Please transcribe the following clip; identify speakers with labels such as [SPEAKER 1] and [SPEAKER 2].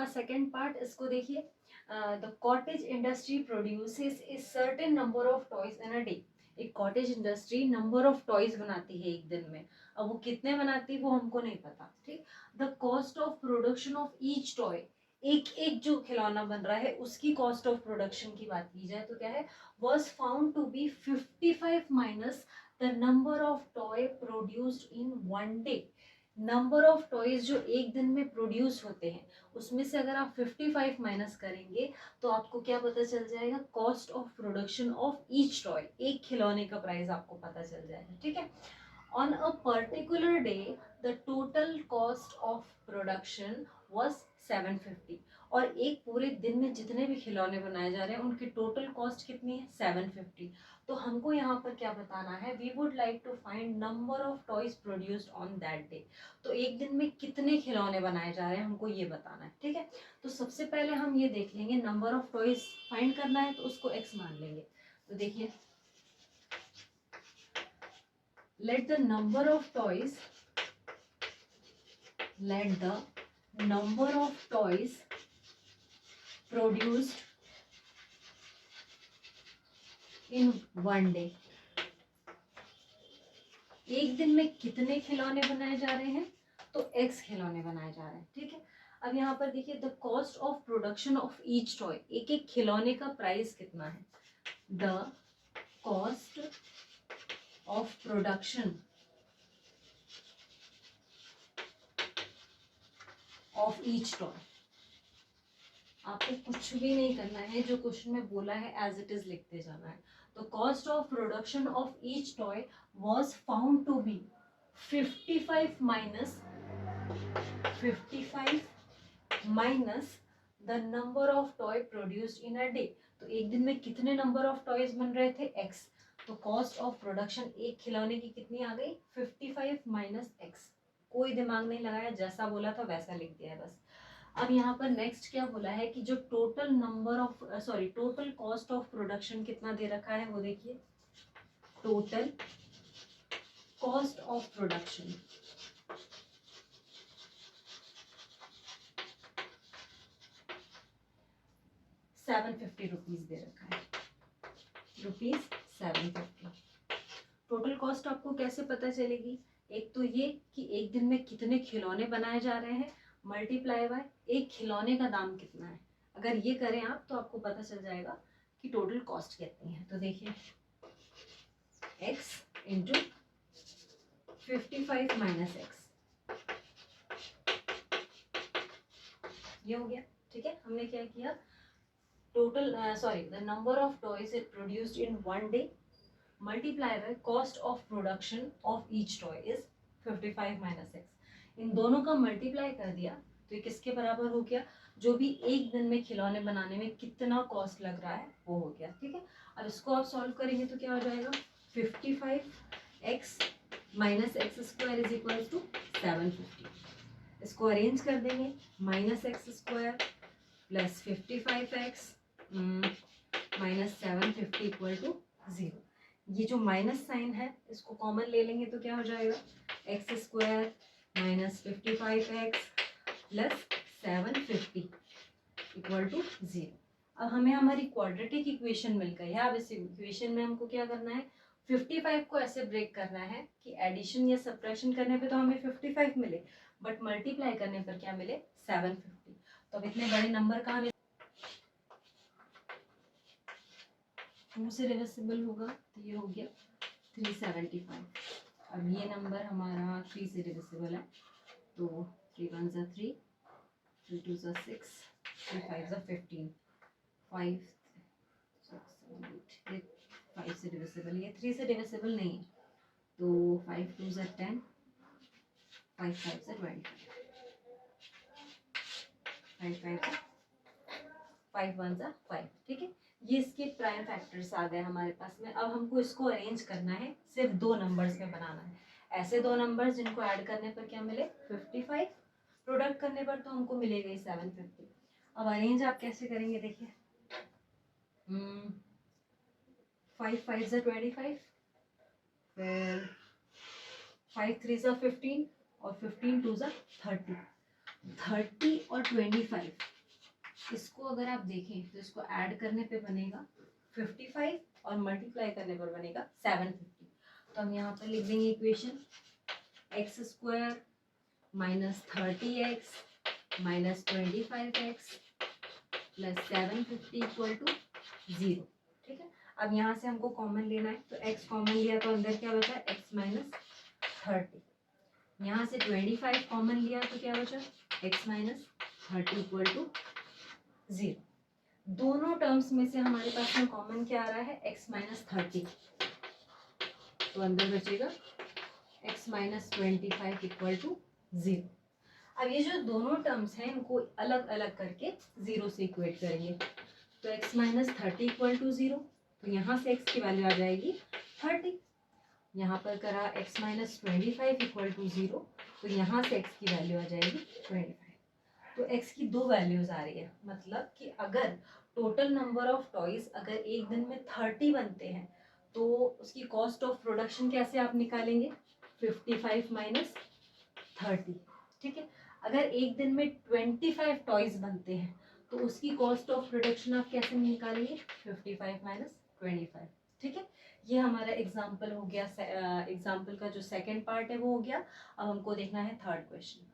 [SPEAKER 1] इसका second part इसको देखिए, the cottage industry produces a certain number of toys in a day. एक cottage industry number of toys बनाती है एक दिन में, अब वो कितने बनाती है वो हमको नहीं पता, ठीक। The cost of production of each toy, एक एक जो खिलौना बन रहा है उसकी कॉस्ट ऑफ प्रोडक्शन की बात की जाए तो क्या है, was found to be 55 minus the number of toy produced in one day। Number of toys जो एक दिन में प्रोड्यूस होते हैं उसमें से अगर आप 55 माइनस करेंगे तो आपको क्या पता चल जाएगा, cost of production of each toy, एक खिलौने का प्राइस आपको पता चल जाएगा, ठीक है। On a particular day the total cost of production was 750, और एक पूरे दिन में जितने भी खिलौने बनाए जा रहे हैं उनकी टोटल कॉस्ट कितनी है, 750। तो हमको यहाँ पर क्या बताना है, we would like to find number of toys produced on that day. तो एक दिन में कितने खिलौने बनाए जा रहे हैं हमको ये बताना है, ठीक है। तो सबसे पहले हम ये देख लेंगे, नंबर ऑफ टॉयज फाइंड करना है तो उसको x मान लेंगे। तो देखिए, let the number of toys produced in one day, एक दिन में कितने खिलौने बनाए जा रहे हैं, तो x खिलौने बनाए जा रहे हैं, ठीक है। अब यहाँ पर देखिए, the cost of production of each toy, एक एक खिलौने का प्राइस कितना है, the cost of production of each toy. आपको कुछ भी नहीं करना है, जो क्वेश्चन में बोला है एज इट इज लिखते जाना है। तो cost of production of each toy was found to be 55 minus the number of toy produced in a day. तो एक दिन में कितने नंबर ऑफ टॉयज बन रहे थे, x। तो कॉस्ट ऑफ प्रोडक्शन एक खिलौने की कितनी आ गई, 55 माइनस x। कोई दिमाग नहीं लगाया, जैसा बोला था वैसा लिख दिया है बस। अब यहाँ पर नेक्स्ट क्या बोला है कि जो total number of total cost of production कितना दे रखा है वो देखिए, total cost of production 750 rupees दे रखा है, रुपीज 750। टोटल कॉस्ट आपको कैसे पता चलेगी, एक तो ये कि एक दिन में कितने खिलौने बनाए जा रहे हैं, मल्टीप्लाई बाय एक खिलौने का दाम कितना है। अगर ये करें आप तो आपको पता चल जाएगा कि टोटल कॉस्ट कितनी है। तो देखिए, x इंटू 55 माइनस x, ये हो गया, ठीक है। हमने क्या किया, total the number of toys it produced in one day multiply by cost of production of each toy is 55 minus x। इन दोनों का मल्टीप्लाई कर दिया तो ये किसके बराबर हो गया, जो भी एक दिन में खिलौने बनाने में कितना कॉस्ट लग रहा है वो हो गया, ठीक है। अब इसको आप सॉल्व करेंगे तो क्या हो जाएगा, 55x minus x square is equal to 750। इसको अरेंज कर देंगे, minus x square plus 55x minus 750 equal to 0। ये जो माइनस साइन है इसको कॉमन ले लेंगे तो क्या हो जाएगा, x square minus 55x plus 750 equal to 0। अब हमें हमारी क्वाड्रेटिक इक्वेशन मिल गई है। अब इस इक्वेशन में हमको क्या करना है, 55 को ऐसे ब्रेक करना है कि एडिशन या सब्ट्रैक्शन करने पे तो हमें 55 मिले, बट मल्टीप्लाई करने पर क्या मिले, 750। तो अब इतने बड़े नंबर का हमें 2 से डिविजिबल होगा तो ये हो गया 375। अब ये नंबर हमारा 3 से डिविजिबल है तो 3 1 जा 3, 3 2 जा 6, 3 5 जा 15, 5 6 7 8, ये 5 से डिविजिबल, ये 3 से डिविजिबल नहीं है तो 5 2 जा 10, 5 5 जा 25, 5 5 जा 5 1 जा 5, ठीक है। ये इसके प्राइम फैक्टर्स आ गए हमारे पास में। अब हमको इसको अरेंज करना है, सिर्फ दो नंबर्स में बनाना है, ऐसे दो नंबर्स जिनको ऐड करने पर क्या मिले 55, प्रोडक्ट करने पर तो हमको मिलेगा ही 750। अब अरेंज आप कैसे करेंगे देखिए, 5 5 जा 25, फिर 5 3 जा 15 और 15 2 जा 30। 30 और 25 इसको अगर आप देखें तो इसको ऐड करने पे बनेगा 55 और मल्टीप्लाई करने पर बनेगा 750। तो हम यहाँ पर लिख देंगे equation x square minus 30x minus 25x plus 750 equal to 0। ठीक है, अब यहाँ से हमको कॉमन लेना है, तो x कॉमन लिया तो अंदर क्या बचा, x माइनस 30। यहाँ से 25 कॉमन लिया तो क्या बचा, x माइनस 30 इक्वल टू 0। दोनों टर्म्स में से हमारे पास में कॉमन क्या आ रहा है, x माइनस 30, तो अंदर बचेगा x माइनस 25 इक्वल टू 0। अब ये जो दोनों टर्म्स हैं इनको अलग अलग करके 0 से इक्वेट करेंगे, तो x माइनस 30 इक्वल टू 0, तो यहाँ से x की वैल्यू आ जाएगी 30। यहाँ पर करा x माइनस 25 इक्वल टू 0, तो यहाँ से x की वैल्यू आ जाएगी 25। तो x की दो वैल्यूज आ रही है, मतलब कि अगर टोटल नंबर ऑफ टॉयज अगर एक दिन में 30 बनते हैं तो उसकी कॉस्ट ऑफ प्रोडक्शन कैसे आप निकालेंगे, 55 माइनस 30। ठीक है, अगर एक दिन में 25 टॉयज बनते हैं तो उसकी कॉस्ट ऑफ प्रोडक्शन आप कैसे निकालेंगे, 55 माइनस 25। ठीक है, ये हमारा एग्जाम्पल हो गया, एग्जाम्पल का जो सेकंड पार्ट है वो हो गया। अब हमको देखना है थर्ड क्वेश्चन।